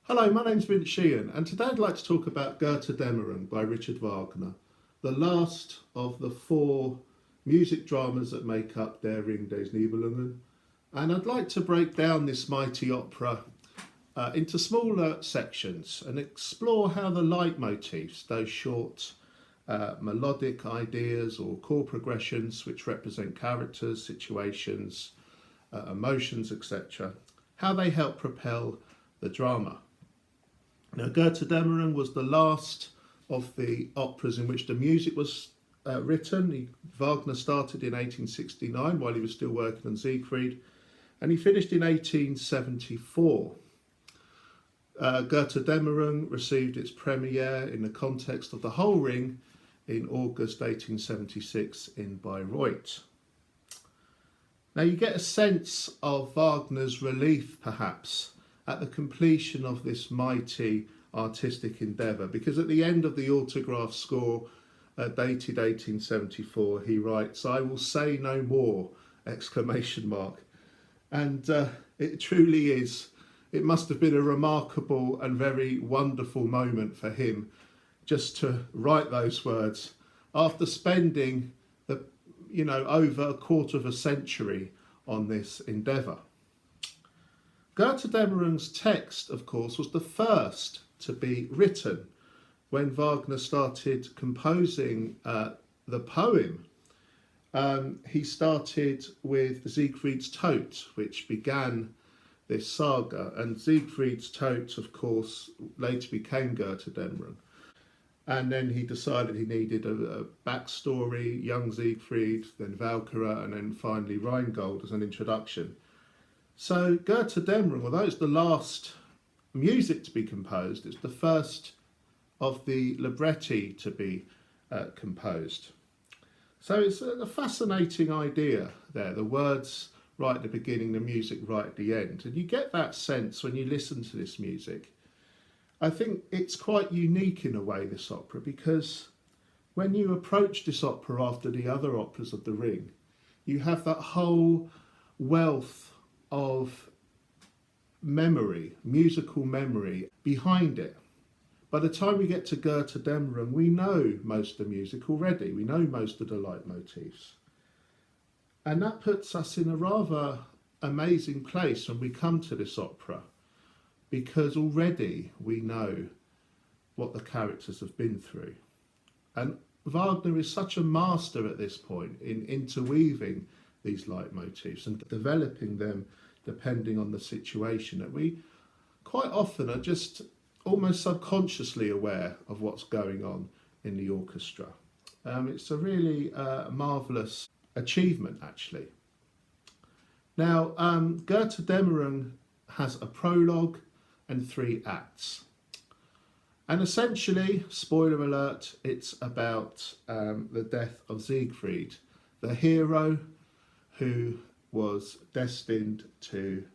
Hello, my name's Sheehan, and today I'd like to talk about Götterdämmerung by Richard Wagner, the last of the four music dramas that make up Der Ring des Nibelungen. And I'd like to break down this mighty opera into smaller sections and explore how the leitmotifs, those short melodic ideas or chord progressions which represent characters, situations, emotions, etc., how they help propel the drama. Now, Götterdämmerung was the last of the operas in which the music was written. Wagner started in 1869 while he was still working on Siegfried, and he finished in 1874. Götterdämmerung received its premiere in the context of the whole ring in August 1876 in Bayreuth. Now you get a sense of Wagner's relief, perhaps, at the completion of this mighty artistic endeavour, because at the end of the autograph score dated 1874 he writes, "I will say no more!" exclamation mark. And it truly is. It must have been a remarkable and very wonderful moment for him just to write those words after spending over a quarter of a century on this endeavour. Götterdämmerung's text, of course, was the first to be written when Wagner started composing the poem. He started with Siegfried's Tod, which began this saga, and Siegfried's Tod, of course, later became Götterdämmerung. And then he decided he needed a backstory, young Siegfried, then Valkyrie, and then finally Rheingold as an introduction. So Götterdämmerung, although it's the last music to be composed, it's the first of the libretti to be composed. So it's a fascinating idea there, the words right at the beginning, the music right at the end. And you get that sense when you listen to this music. I think it's quite unique in a way, this opera, because when you approach this opera after the other operas of the Ring, you have that whole wealth of memory, musical memory behind it. By the time we get to Götterdämmerung, we know most of the music already. We know most of the leitmotifs. And that puts us in a rather amazing place when we come to this opera, because already we know what the characters have been through. And Wagner is such a master at this point in interweaving these leitmotifs and developing them depending on the situation, that we quite often are just almost subconsciously aware of what's going on in the orchestra. It's a really marvellous achievement, actually. Now, Götterdämmerung has a prologue and 3 acts. And essentially, spoiler alert, it's about the death of Siegfried, the hero who was destined to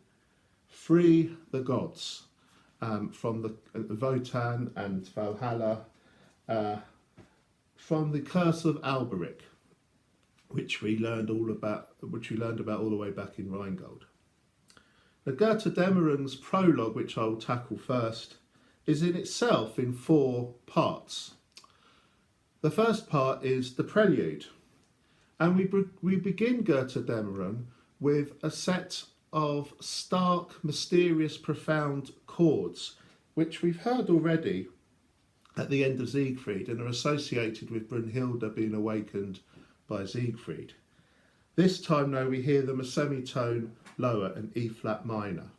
free the gods from the Wotan and Valhalla, from the curse of Alberich, which we learned about all the way back in Rheingold. The Götterdämmerung's prologue, which I will tackle first, is in itself in 4 parts. The first part is the Prelude, and we begin Götterdämmerung with a set of stark, mysterious, profound chords, which we've heard already at the end of Siegfried and are associated with Brunnhilde being awakened by Siegfried. This time, though, we hear them a semitone lower, an E flat minor.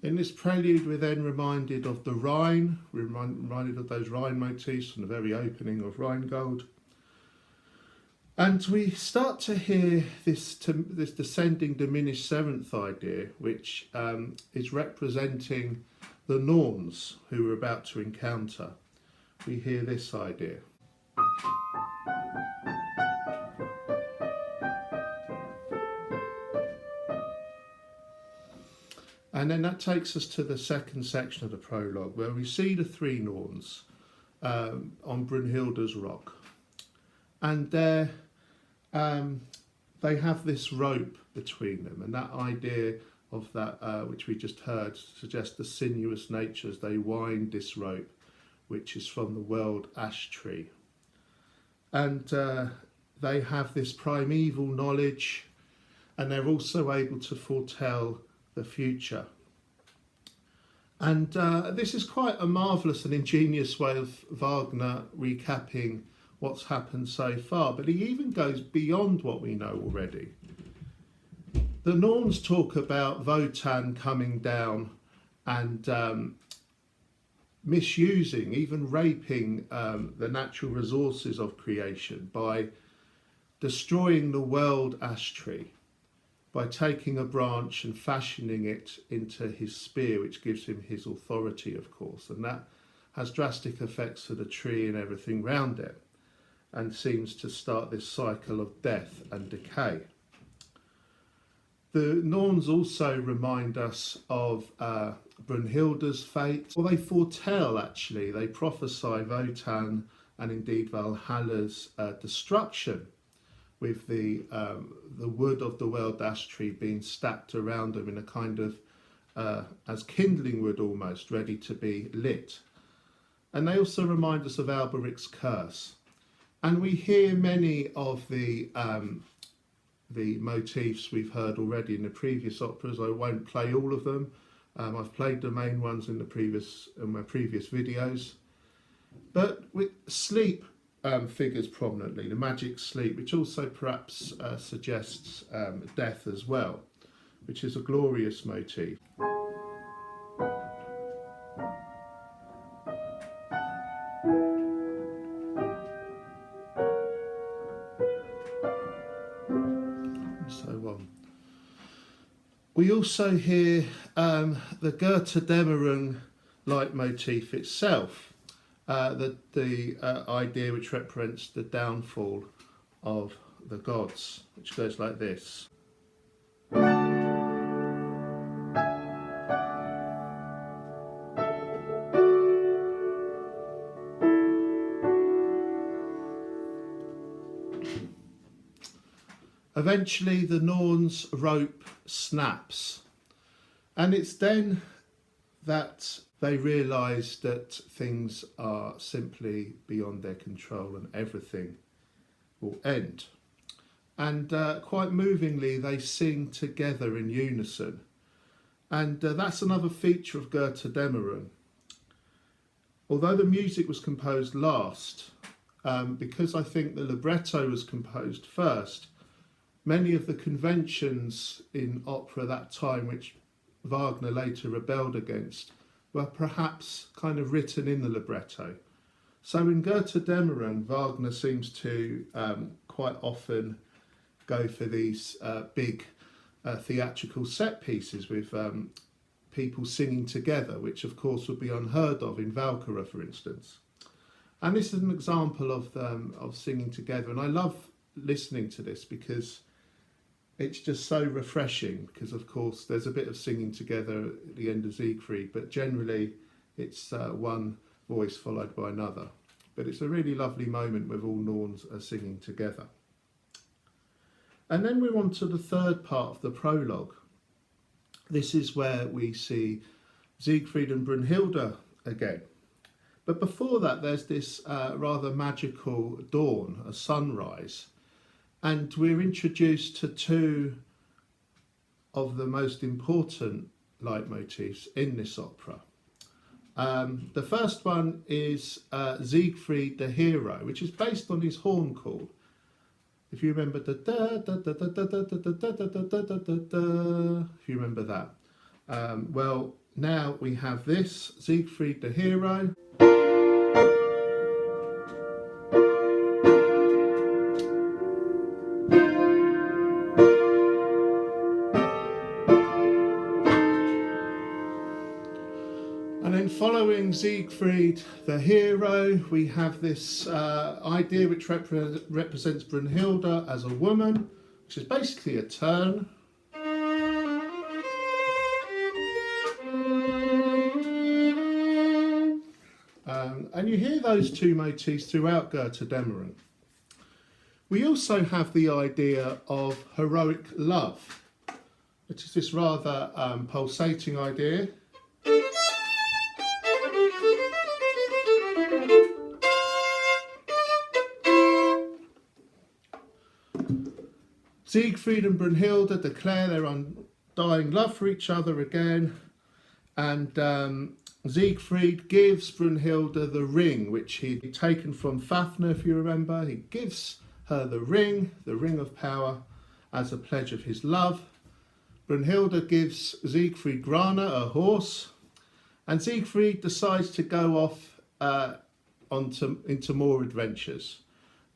In this prelude, we're then reminded of the Rhine, we're reminded of those Rhine motifs from the very opening of Rheingold. And we start to hear this descending diminished seventh idea, which is representing the Norns who we're about to encounter. We hear this idea. And then that takes us to the second section of the prologue, where we see the three Norns on Brunhilde's rock. And there they have this rope between them, and that idea of that, which we just heard, suggests the sinuous nature as they wind this rope, which is from the world ash tree. And they have this primeval knowledge, and they're also able to foretell the future. And this is quite a marvellous and ingenious way of Wagner recapping what's happened so far, but he even goes beyond what we know already. The Norns talk about Wotan coming down and misusing, even raping the natural resources of creation by destroying the world ash tree, by taking a branch and fashioning it into his spear, which gives him his authority, of course, and that has drastic effects for the tree and everything round it, and seems to start this cycle of death and decay. The Norns also remind us of Brunhilde's fate. Well, they foretell, actually, they prophesy Wotan and indeed Valhalla's destruction, with the wood of the world ash tree being stacked around them in a kind of, as kindling wood almost, ready to be lit. And they also remind us of Alberich's curse. And we hear many of the motifs we've heard already in the previous operas. I won't play all of them. I've played the main ones in my previous videos. But with sleep figures prominently, the magic sleep, which also perhaps suggests death as well, which is a glorious motif. We also hear the Götterdämmerung leitmotif itself, the idea which represents the downfall of the gods, which goes like this. Eventually the Norns' rope snaps, and it's then that they realise that things are simply beyond their control and everything will end. And quite movingly they sing together in unison, and that's another feature of Götterdämmerung. Although the music was composed last, because I think the libretto was composed first, many of the conventions in opera that time, which Wagner later rebelled against, were perhaps kind of written in the libretto. So in Götterdämmerung, Wagner seems to quite often go for these big theatrical set pieces with people singing together, which of course would be unheard of in Valhalla, for instance. And this is an example of singing together, and I love listening to this because it's just so refreshing, because of course there's a bit of singing together at the end of Siegfried, but generally it's one voice followed by another. But it's a really lovely moment with all Norns are singing together. And then we're on to the third part of the prologue. This is where we see Siegfried and Brunnhilde again. But before that there's this rather magical dawn, a sunrise. And we're introduced to two of the most important leitmotifs in this opera. The first one is Siegfried the hero, which is based on his horn call. If you remember the da da da da da da da da da da da da da, if you remember that. Well, now we have this Siegfried the hero. Following Siegfried the hero, we have this idea which represents Brunnhilde as a woman, which is basically a turn. And you hear those two motifs throughout Götterdämmerung. We also have the idea of heroic love, which is this rather pulsating idea. Siegfried and Brunnhilde declare their undying love for each other again, and Siegfried gives Brunnhilde the ring which he'd taken from Wagner, if you remember. He gives her the ring of power, as a pledge of his love. Brunnhilde gives Siegfried Grane, a horse, and Siegfried decides to go off into more adventures.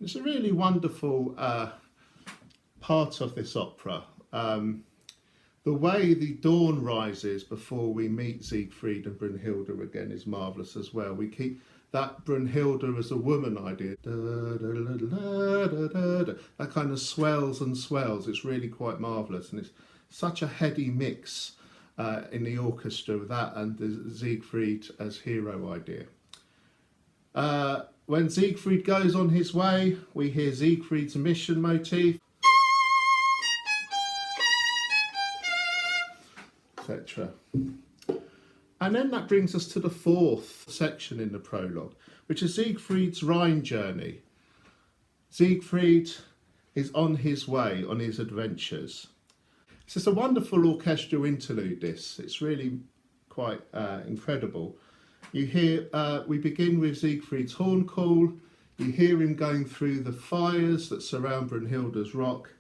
It's a really wonderful part of this opera. The way the dawn rises before we meet Siegfried and Brunnhilde again is marvellous as well. We keep that Brunnhilde as a woman idea. That kind of swells and swells. It's really quite marvellous, and it's such a heady mix in the orchestra with that and the Siegfried as hero idea. When Siegfried goes on his way, we hear Siegfried's mission motif, etc. And then that brings us to the fourth section in the prologue, which is Siegfried's Rhine journey. Siegfried is on his way, on his adventures. It's just a wonderful orchestral interlude, this. It's really quite incredible. You hear, we begin with Siegfried's horn call. You hear him going through the fires that surround Brunhilde's rock.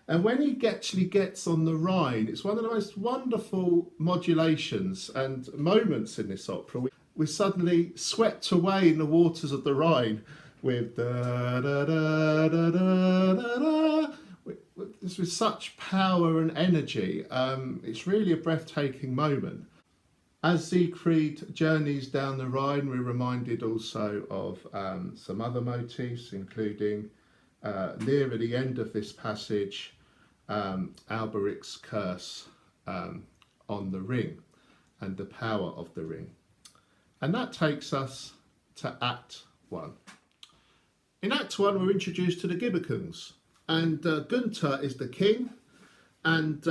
And when he actually gets on the Rhine, it's one of the most wonderful modulations and moments in this opera. We're suddenly swept away in the waters of the Rhine with da da da da da da da. With such power and energy. It's really a breathtaking moment. As Siegfried journeys down the Rhine, we're reminded also of some other motifs, including near at the end of this passage, Alberich's curse on the ring and the power of the ring. And that takes us to Act 1. In Act 1, we're introduced to the Giberkungs, and Gunther is the king, and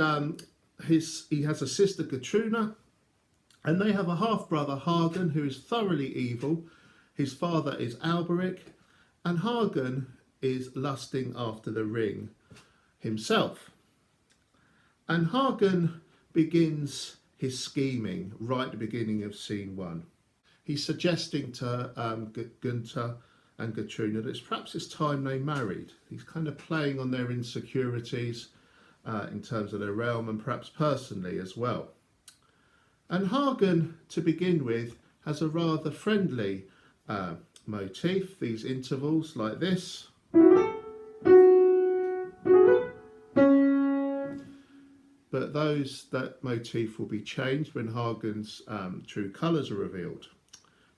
he has a sister Gutrune, and they have a half-brother Hagen who is thoroughly evil. His father is Alberich, and Hagen is lusting after the ring himself. And Hagen begins his scheming right at the beginning of scene 1. He's suggesting to Gunther and Gutrune that perhaps it's time they married. He's kind of playing on their insecurities in terms of their realm and perhaps personally as well. And Hagen, to begin with, has a rather friendly motif, these intervals like this. But that motif will be changed when Hagen's true colours are revealed,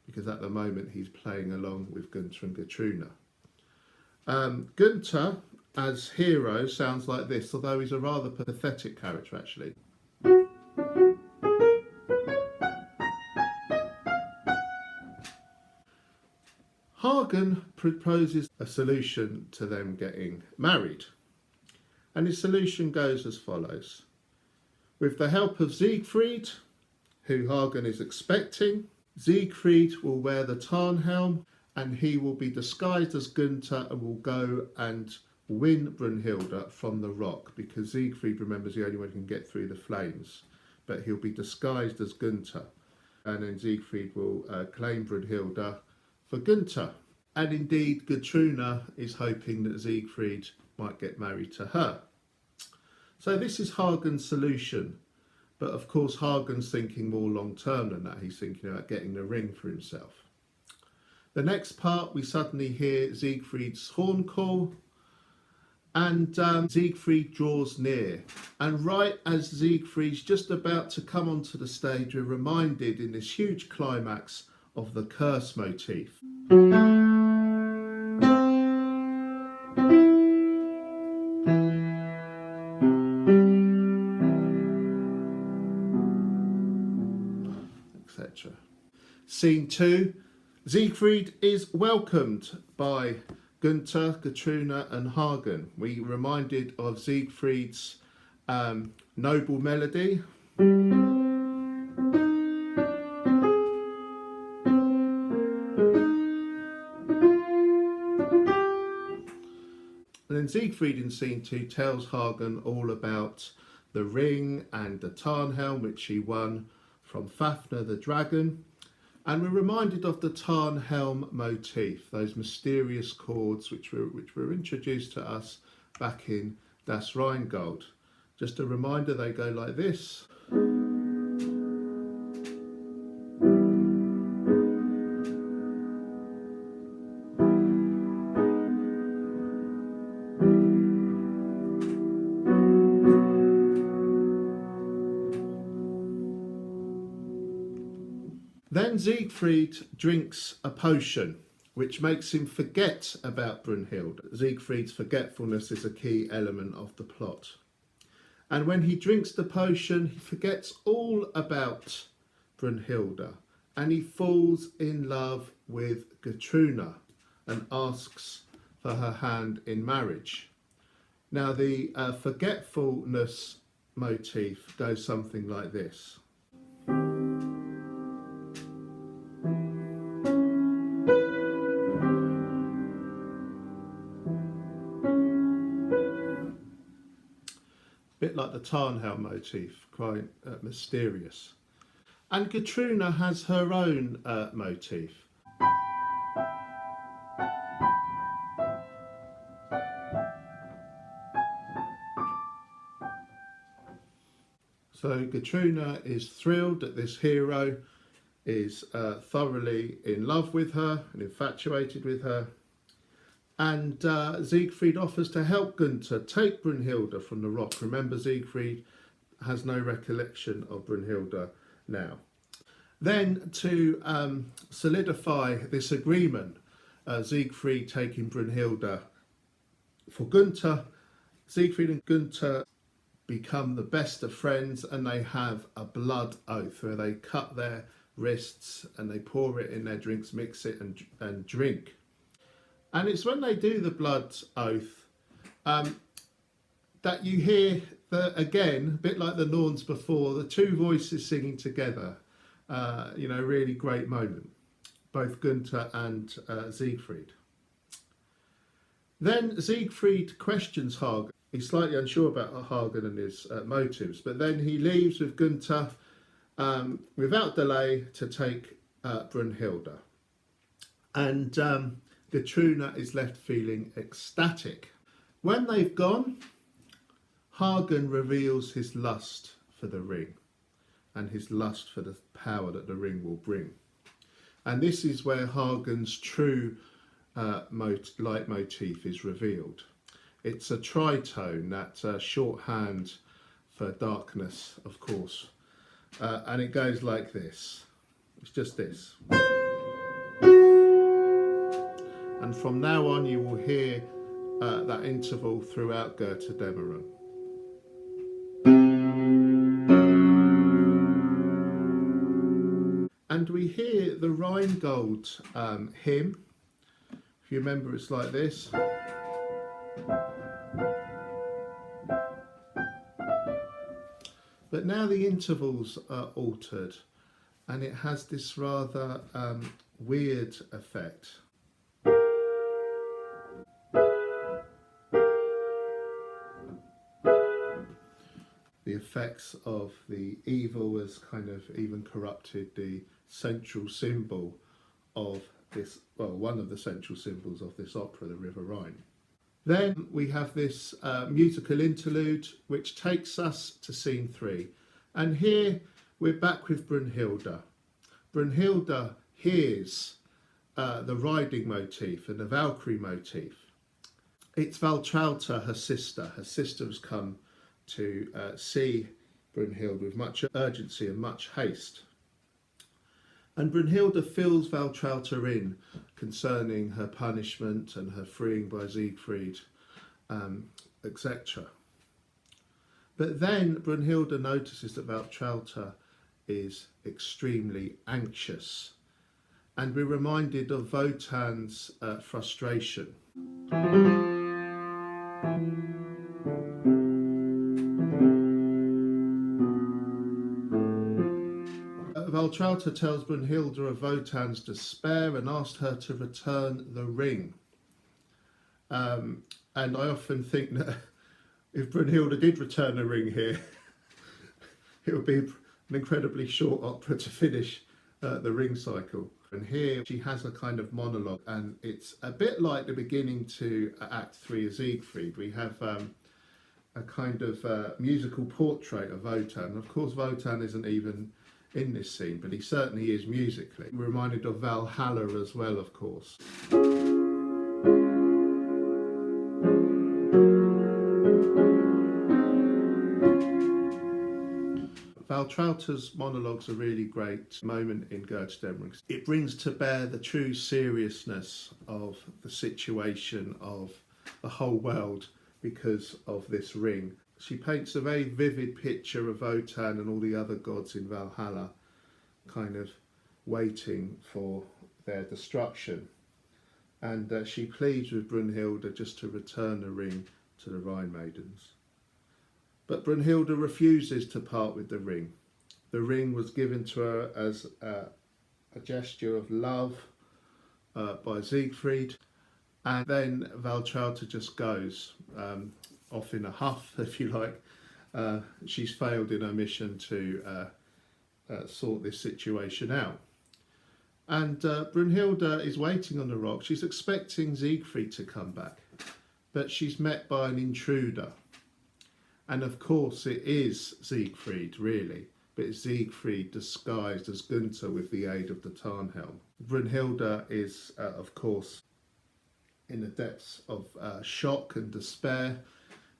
because at the moment he's playing along with Gunther and Gutrune. Gunther, as hero, sounds like this, although he's a rather pathetic character actually. Hagen proposes a solution to them getting married, and his solution goes as follows. With the help of Siegfried, who Hagen is expecting, Siegfried will wear the tarnhelm, and he will be disguised as Gunther and will go and win Brunnhilde from the rock, because Siegfried, remembers, the only one who can get through the flames, but he'll be disguised as Gunther, and then Siegfried will claim Brunnhilde for Gunther. And indeed, Gutrune is hoping that Siegfried might get married to her. So this is Hagen's solution, but of course Hagen's thinking more long term than that. He's thinking about getting the ring for himself. The next part, we suddenly hear Siegfried's horn call, and Siegfried draws near. And right as Siegfried's just about to come onto the stage, we're reminded in this huge climax of the curse motif. Etc. Scene 2, Siegfried is welcomed by Gunther, Gutrune and Hagen. We reminded of Siegfried's noble melody. And then Siegfried in scene 2 tells Hagen all about the ring and the tarnhelm which he won from Fafnir the dragon. And we're reminded of the tarnhelm motif, those mysterious chords which were introduced to us back in Das Rheingold. Just a reminder, they go like this. Then Siegfried drinks a potion which makes him forget about Brunhilde. Siegfried's forgetfulness is a key element of the plot. And when he drinks the potion, he forgets all about Brunhilde and he falls in love with Gutrune and asks for her hand in marriage. Now the forgetfulness motif goes something like this. Bit like the tarnhelm motif, quite mysterious. And Gutrune has her own motif. So Gutrune is thrilled that this hero is thoroughly in love with her and infatuated with her. And Siegfried offers to help Gunther take Brunhilde from the rock. Remember, Siegfried has no recollection of Brunhilde now. Then to solidify this agreement, Siegfried taking Brunhilde for Gunther, Siegfried and Gunther become the best of friends and they have a blood oath where they cut their wrists and they pour it in their drinks, mix it and drink. And it's when they do the blood oath that you hear, again, a bit like the Norns before, the two voices singing together. Really great moment, both Gunther and Siegfried. Then Siegfried questions Hagen. He's slightly unsure about Hagen and his motives, but then he leaves with Gunther without delay to take Brunhilde. And Gutrune is left feeling ecstatic. When they've gone, Hagen reveals his lust for the ring and his lust for the power that the ring will bring. And this is where Hagen's true leitmotif is revealed. It's a tritone, that shorthand for darkness, of course. And it goes like this. It's just this. And from now on you will hear that interval throughout Götterdämmerung. And we hear the Rheingold hymn. If you remember, it's like this. But now the intervals are altered and it has this rather weird effect. The effects of the evil has kind of even corrupted the central symbol of this, well, one of the central symbols of this opera, the River Rhine. Then we have this musical interlude which takes us to scene 3. And here we're back with Brunhilde. Brunhilde hears the riding motif and the Valkyrie motif. It's Valtrauta, her sister. Her sister has come to see Brunhilde with much urgency and much haste. And Brunhilde fills Valtrauta in concerning her punishment and her freeing by Siegfried, etc. But then Brunhilde notices that Valtrauta is extremely anxious and we're reminded of Wotan's frustration. Valtrauta tells Brunnhilde of Wotan's despair and asked her to return the ring. And I often think that if Brunnhilde did return the ring here, it would be an incredibly short opera to finish the ring cycle. And here she has a kind of monologue, and it's a bit like the beginning to Act 3 of Siegfried. We have a kind of musical portrait of Wotan. And of course, Wotan isn't even in this scene, but he certainly is musically. We're reminded of Valhalla as well, of course. Valtrauta's monologue's a really great moment in Götterdämmerung. It brings to bear the true seriousness of the situation of the whole world because of this ring. She paints a very vivid picture of Wotan and all the other gods in Valhalla, kind of waiting for their destruction. And she pleads with Brunnhilde just to return the ring to the Rhine maidens. But Brunnhilde refuses to part with the ring. The ring was given to her as a gesture of love by Siegfried. And then Valtrauta just goes off in a huff, if you like. She's failed in her mission to sort this situation out. And Brunnhilde is waiting on the rock. She's expecting Siegfried to come back, but she's met by an intruder. And of course it is Siegfried, really, but it's Siegfried disguised as Gunther with the aid of the tarnhelm. Brunnhilde is, of course, in the depths of shock and despair,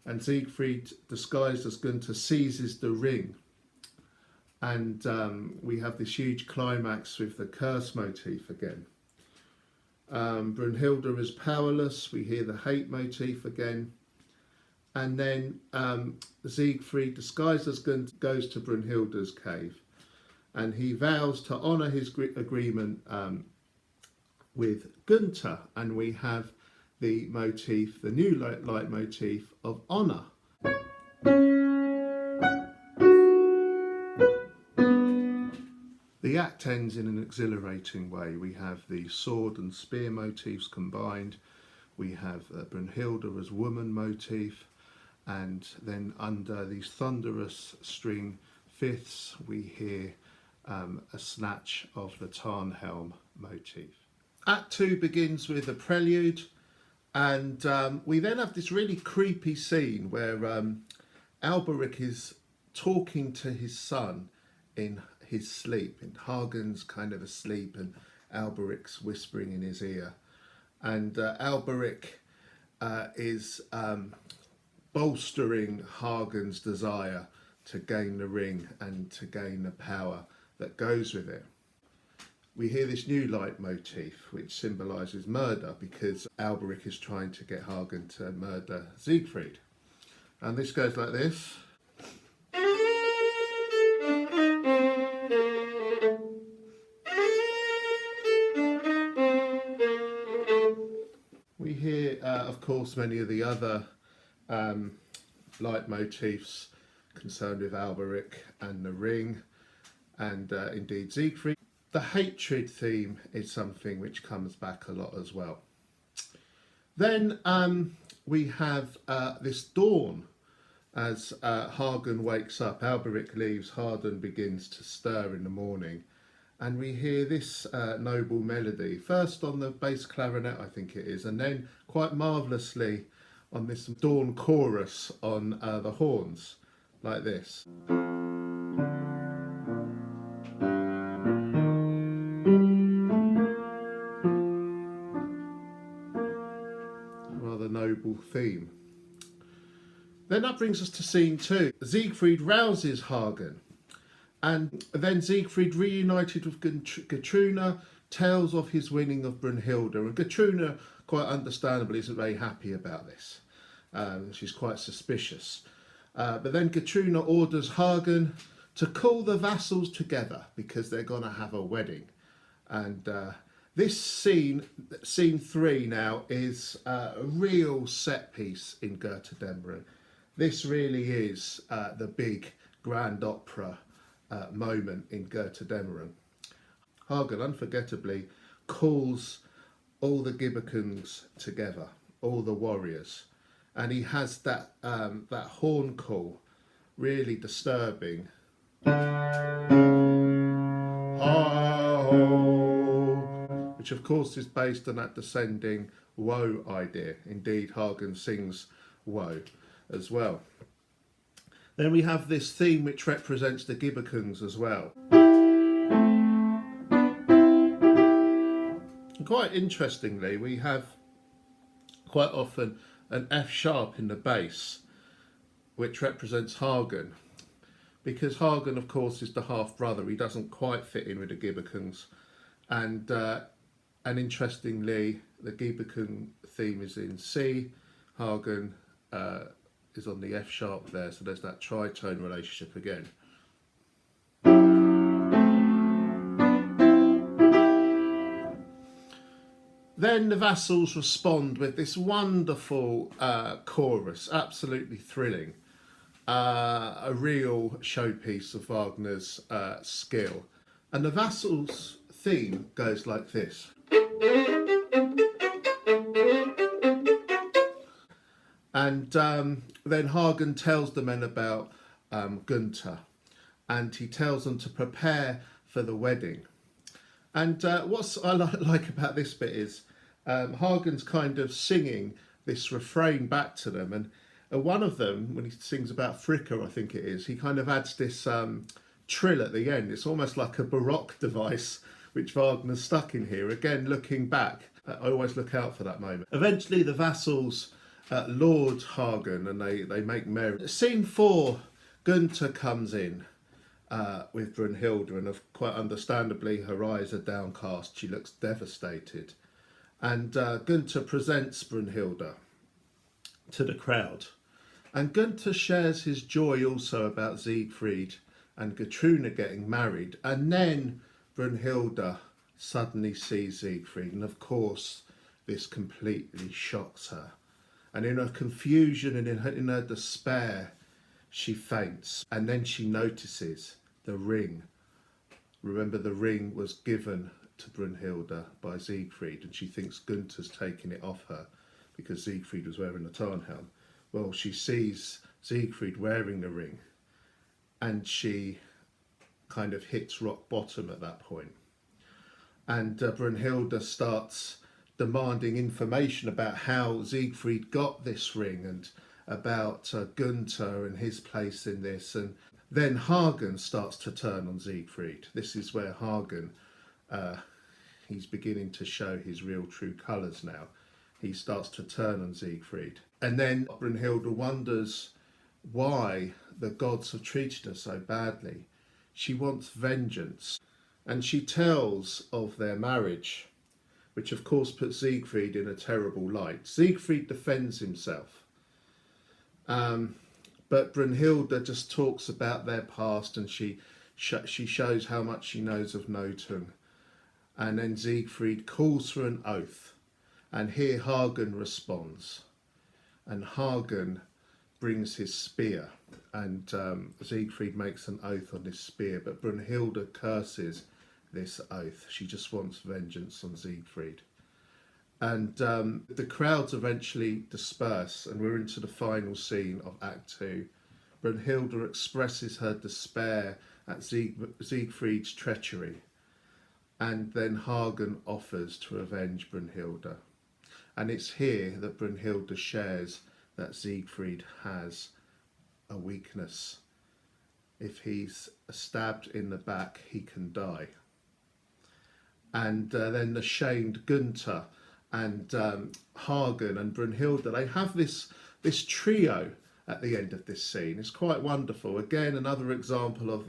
and Siegfried, disguised as Gunther, seizes the ring. And we have this huge climax with the curse motif again. Brunnhilde is powerless. We hear the hate motif again. And then Siegfried, disguised as Gunther, goes to Brunnhilde's cave. And he vows to honour his agreement with Gunther. And we have the motif, the new leitmotif of honour. The act ends in an exhilarating way. We have the sword and spear motifs combined. We have Brunnhilde as woman motif. And then under these thunderous string fifths, we hear a snatch of the tarnhelm motif. Act 2 begins with a prelude, and we then have this really creepy scene where Alberich is talking to his son in his sleep, and Hagen's kind of asleep and Alberich's whispering in his ear. And Alberich is bolstering Hagen's desire to gain the ring and to gain the power that goes with it. We hear this new leitmotif, which symbolises murder, because Alberich is trying to get Hagen to murder Siegfried. And this goes like this. We hear, of course, many of the other leitmotifs concerned with Alberich and the ring, and indeed Siegfried. The hatred theme is something which comes back a lot as well. Then we have this dawn as Hagen wakes up. Alberich leaves, Hagen begins to stir in the morning, and we hear this noble melody, first on the bass clarinet, I think it is, and then quite marvellously on this dawn chorus on the horns, like this. Rather noble theme. Then that brings us to scene 2. Siegfried rouses Hagen, and then Siegfried, reunited with Gutrune, tells of his winning of Brunnhilde, and Gutrune, quite understandably, isn't very happy about this. She's quite suspicious. But then Gutrune orders Hagen to call the vassals together because they're going to have a wedding. And this scene 3 now, is a real set piece in Götterdämmerung. This really is the big grand opera moment in Götterdämmerung. Hagen unforgettably calls all the Gibbekings together, all the warriors, and he has that horn call, really disturbing. Which of course is based on that descending woe idea. Indeed, Hagen sings woe as well. Then we have this theme which represents the Gibbekings as well. And quite interestingly, we have quite often an F sharp in the bass, which represents Hagen, because Hagen, of course, is the half brother. He doesn't quite fit in with the Gibbekings, and interestingly, the Giebeking theme is in C. Hagen is on the F sharp there, so there's that tritone relationship again. Then the vassals respond with this wonderful chorus, absolutely thrilling, a real showpiece of Wagner's skill. And the vassals' theme goes like this. And then Hagen tells the men about Gunther, and he tells them to prepare for the wedding. And what I like about this bit is Hagen's kind of singing this refrain back to them, and one of them, when he sings about Fricka, I think it is, he kind of adds this trill at the end. It's almost like a Baroque device which Wagner's stuck in here. Again, looking back, I always look out for that moment. Eventually the vassals laud Hagen and they make merry. Scene 4, Gunther comes in with Brunnhilde, and quite understandably her eyes are downcast. She looks devastated. And Gunther presents Brunnhilde to the crowd. And Gunther shares his joy also about Siegfried and Gutrune getting married. And then Brunnhilde suddenly sees Siegfried, and of course this completely shocks her. And in her confusion and in her despair, she faints. And then she notices the ring. Remember, the ring was given to Brunnhilde by Siegfried, and she thinks Gunther's taking it off her because Siegfried was wearing the tarnhelm. Well, she sees Siegfried wearing the ring, and she kind of hits rock bottom at that point. And Brunnhilde starts demanding information about how Siegfried got this ring and about Gunther and his place in this. And then Hagen starts to turn on Siegfried. This is where Hagen, he's beginning to show his real true colours now. He starts to turn on Siegfried. And then Brunnhilde wonders why the gods have treated her so badly. She wants vengeance. And she tells of their marriage, which of course puts Siegfried in a terrible light. Siegfried defends himself. But Brunnhilde just talks about their past, and she shows how much she knows of Wotan. And then Siegfried calls for an oath. And here Hagen responds. And Hagen brings his spear. And Siegfried makes an oath on this spear. But Brunnhilde curses this oath. She just wants vengeance on Siegfried. And the crowds eventually disperse, and we're into the final scene of Act 2. Brunnhilde expresses her despair at Siegfried's treachery, and then Hagen offers to avenge Brunnhilde. And it's here that Brunnhilde shares that Siegfried has a weakness. If he's stabbed in the back, he can die. And then the shamed Gunther and Hagen and Brunnhilde, they have this trio at the end of this scene. It's quite wonderful. Again, another example of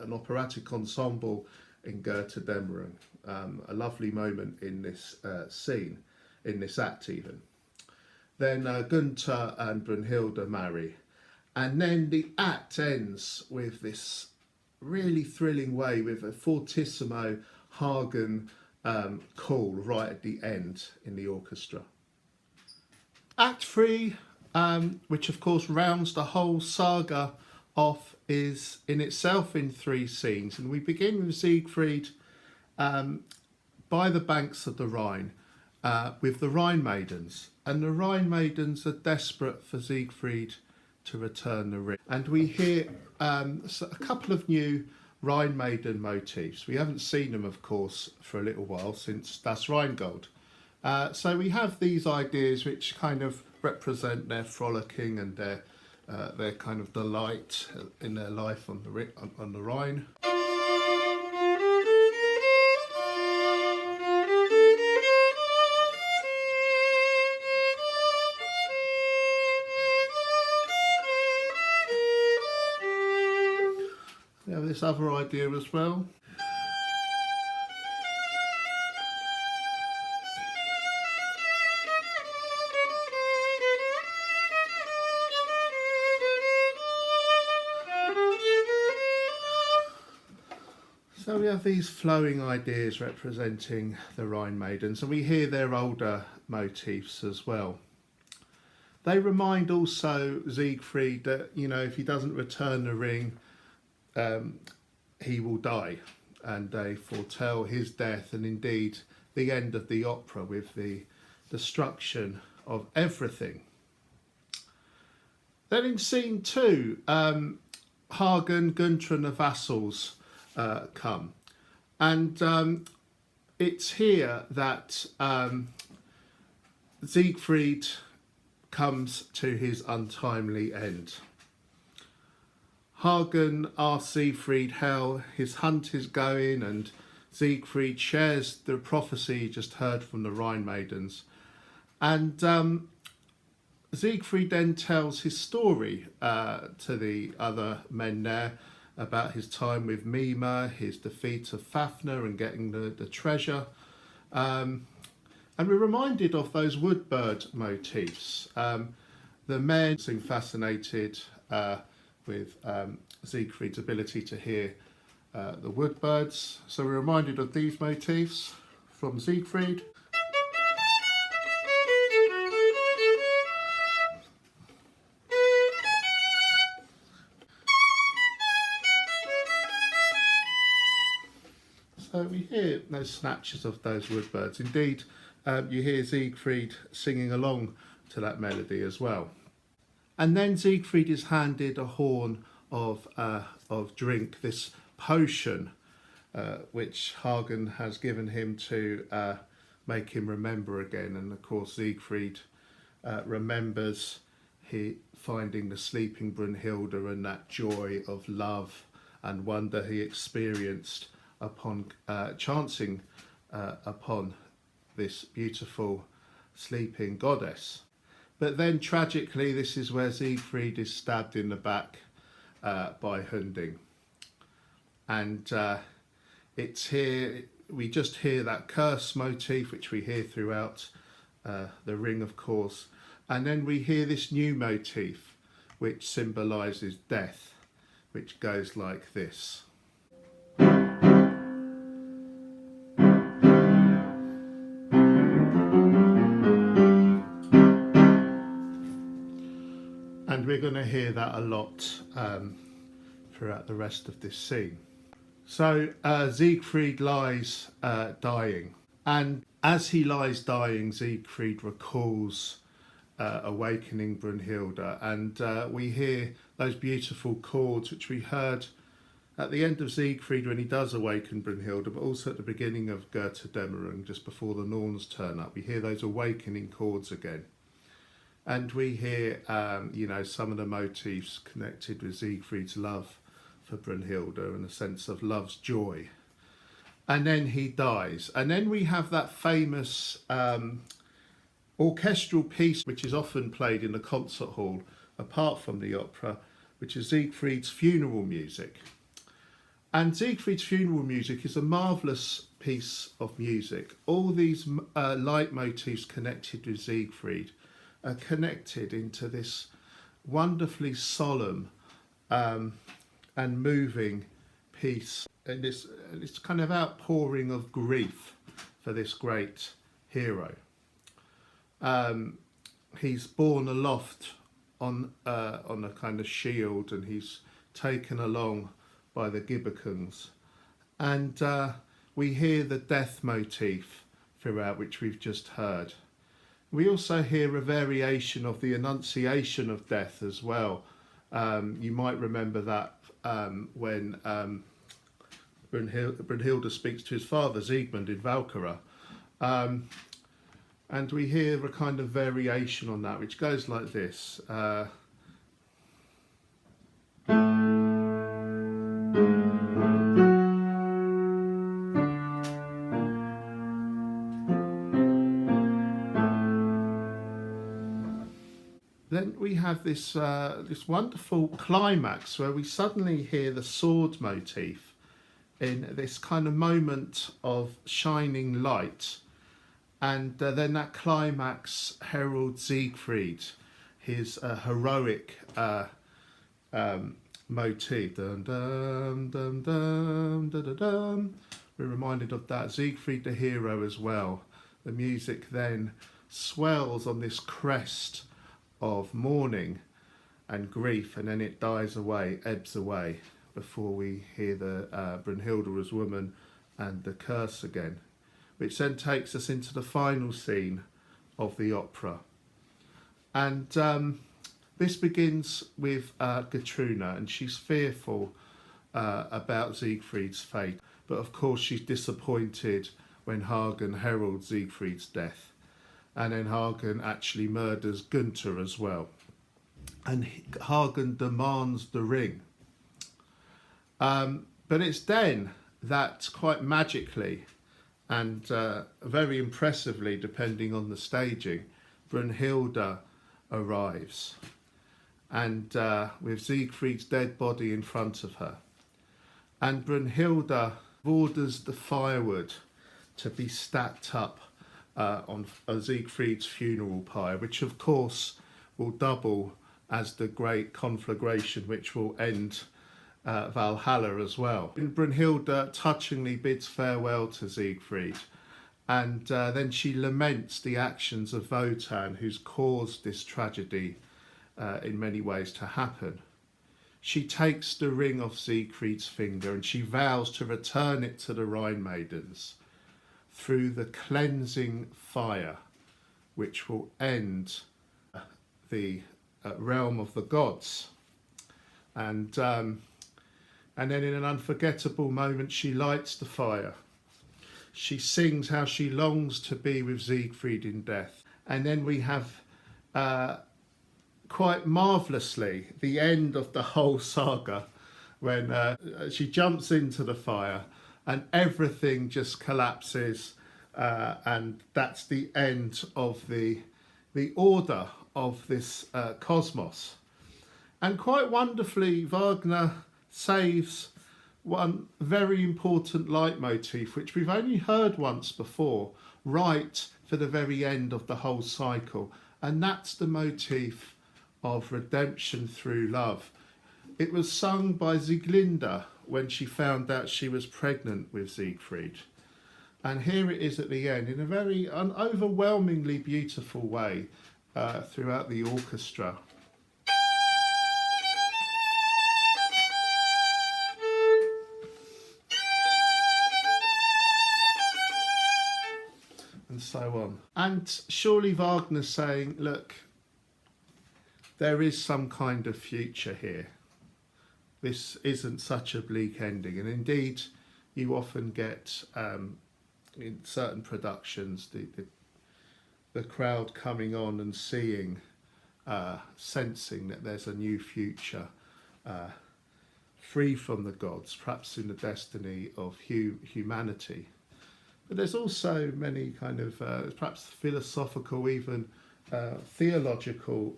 an operatic ensemble in Götterdämmerung. A lovely moment in this scene, in this act even. Then Gunther and Brunnhilde marry. And then the act ends with this really thrilling way, with a fortissimo Hagen call right at the end in the orchestra. Act 3, which of course rounds the whole saga off, is in itself in 3 scenes, and we begin with Siegfried by the banks of the Rhine with the Rhine maidens, and the Rhine maidens are desperate for Siegfried to return the ring, and we hear a couple of new Rhine maiden motifs. We haven't seen them, of course, for a little while since Das Rheingold. So we have these ideas which kind of represent their frolicking and their kind of delight in their life on the Rhine. We have this other idea as well. So we have these flowing ideas representing the Rhine maidens, and we hear their older motifs as well. They remind also Siegfried that, you know, if he doesn't return the ring, he will die, and they foretell his death and indeed the end of the opera with the destruction of everything. Then in scene 2, Hagen, Gunther and the vassals come, and it's here that Siegfried comes to his untimely end. Hagen asks Siegfried how his hunt is going, and Siegfried shares the prophecy he just heard from the Rhine maidens. And Siegfried then tells his story to the other men there about his time with Mima, his defeat of Fafnir and getting the treasure. And we're reminded of those woodbird motifs. The men seem fascinated with Siegfried's ability to hear the woodbirds. So we're reminded of these motifs from Siegfried. So we hear those snatches of those woodbirds. Indeed, you hear Siegfried singing along to that melody as well. And then Siegfried is handed a horn of drink, this potion, which Hagen has given him to make him remember again. And of course, Siegfried remembers finding the sleeping Brunnhilde and that joy of love and wonder he experienced upon chancing upon this beautiful sleeping goddess. But then tragically, this is where Siegfried is stabbed in the back by Hunding. And it's here, we just hear that curse motif, which we hear throughout the ring, of course. And then we hear this new motif, which symbolises death, which goes like this. And we're going to hear that a lot throughout the rest of this scene. So Siegfried lies dying, and as he lies dying, Siegfried recalls awakening Brunnhilde, and we hear those beautiful chords which we heard at the end of Siegfried when he does awaken Brunnhilde, but also at the beginning of Götterdämmerung, just before the Norns turn up. We hear those awakening chords again. And we hear, you know, some of the motifs connected with Siegfried's love for Brunnhilde and a sense of love's joy. And then he dies. And then we have that famous orchestral piece, which is often played in the concert hall, apart from the opera, which is Siegfried's funeral music. And Siegfried's funeral music is a marvellous piece of music. All these leitmotifs connected with Siegfried are connected into this wonderfully solemn and moving piece and this kind of outpouring of grief for this great hero. He's borne aloft on a kind of shield, and he's taken along by the Gibbicans, and we hear the death motif throughout, which we've just heard. We also hear a variation of the Annunciation of Death as well. You might remember that when Brunnhilde speaks to his father Siegmund in Valhalla. And we hear a kind of variation on that, which goes like this. Then we have this wonderful climax where we suddenly hear the sword motif in this kind of moment of shining light, and then that climax heralds Siegfried, his heroic motif. Dum, dum, dum, dum, dum, dum, dum. We're reminded of that, Siegfried the hero as well. The music then swells on this crest of mourning and grief, and then it dies away, ebbs away, before we hear the Brunhilde as woman and the curse again, which then takes us into the final scene of the opera. And this begins with Gutrune, and she's fearful about Siegfried's fate, but of course she's disappointed when Hagen heralds Siegfried's death. And then Hagen actually murders Gunther as well. And Hagen demands the ring. But it's then that, quite magically and very impressively, depending on the staging, Brunhilde arrives. And with Siegfried's dead body in front of her. And Brunhilde orders the firewood to be stacked up on Siegfried's funeral pyre, which of course will double as the great conflagration which will end Valhalla as well. And Brunhilde touchingly bids farewell to Siegfried, and then she laments the actions of Wotan, who's caused this tragedy in many ways to happen. She takes the ring off Siegfried's finger and she vows to return it to the Rhine maidens through the cleansing fire, which will end the realm of the gods. And then in an unforgettable moment, she lights the fire. She sings how she longs to be with Siegfried in death. And then we have, quite marvellously, the end of the whole saga, when she jumps into the fire and everything just collapses, and that's the end of the order of this cosmos. And quite wonderfully, Wagner saves one very important leitmotif, which we've only heard once before, right for the very end of the whole cycle, and that's the motif of redemption through love. It was sung by Sieglinde when she found out she was pregnant with Siegfried. And here it is at the end in a very overwhelmingly beautiful way throughout the orchestra. And so on. And surely Wagner's saying, look, there is some kind of future here. This isn't such a bleak ending. And indeed, you often get, in certain productions, the crowd coming on and seeing, sensing that there's a new future, free from the gods, perhaps in the destiny of humanity. But there's also many kind of, perhaps philosophical, even theological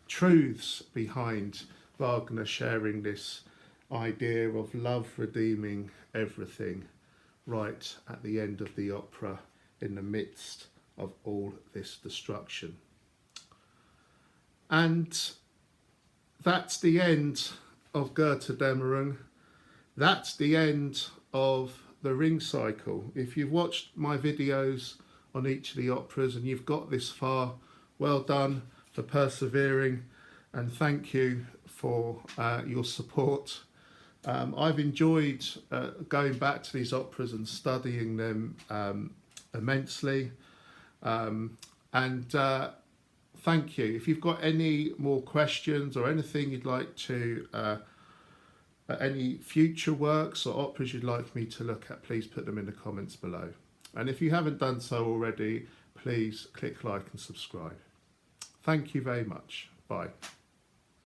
truths behind Wagner sharing this idea of love redeeming everything right at the end of the opera, in the midst of all this destruction. And that's the end of Götterdämmerung. that's the end of the ring cycle. If you've watched my videos on each of the operas and you've got this far, well done for persevering, and thank you for your support. I've enjoyed going back to these operas and studying them immensely, and thank you. If you've got any more questions or anything you'd like to any future works or operas you'd like me to look at, please put them in the comments below. And if you haven't done so already, please click like and subscribe. Thank you very much. Bye.